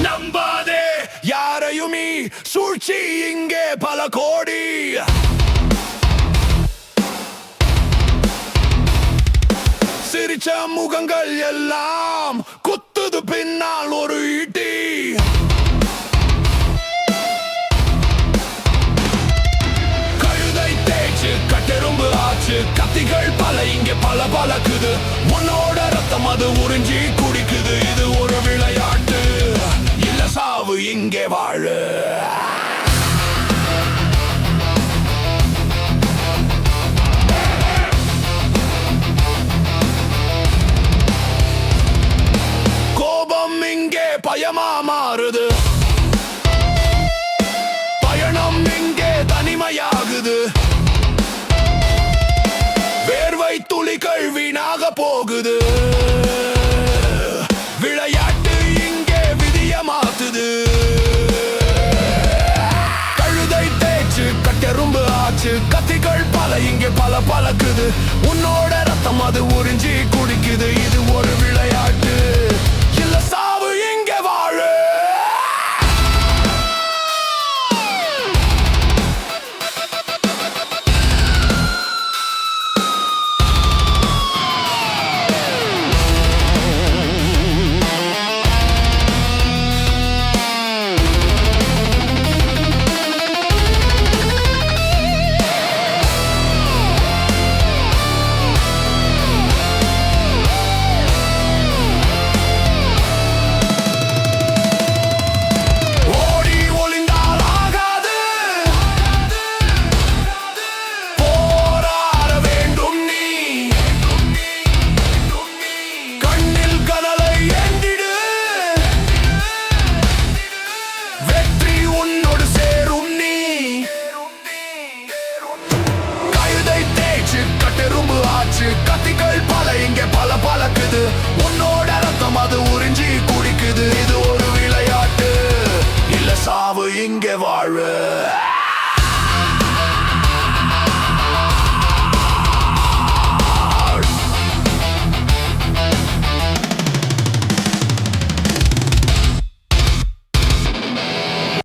நம்பாதே யாரையுமே, சூழ்ச்சி இங்கே பல கோடி. சிரிச்ச முகங்கள் எல்லாம் குத்துது பின்னால் ஒரு ஈட்டி. கழுதை தேய்ச்சு கட்டெரும்பு ஆச்சு, கத்திகள் பல இங்கே பல பலக்குது. உன்னோட ரத்தம் அது உறிஞ்சி குடிக்குது. இது ஒரு விளையாட்டு, இல்ல சாவு இங்கே வாழு. பயமா மாறுது, பயணம் இங்கே தனிமையாகுது. வேர்வை துளிகள் வீணாக போகுது. விளையாட்டு இங்கே விதிய மாத்துது. கழுதை தேய்ச்சு கட்டெரும்பு ஆச்சு, கத்திகள் பல இங்கே பல பலக்குது. உன்னோட ரத்தம் அது உறிஞ்சி குடிக்குது. இது ஒரு விளையாட்டு, இல்ல சாவு இங்கே வாழு. கத்திகள் பல இங்கே பல பலக்குது. உன்னோட ரத்தம் அது உறிஞ்சி குடிக்குது. இது ஒரு விளையாட்டு, இல்ல சாவு இங்கே வாழு.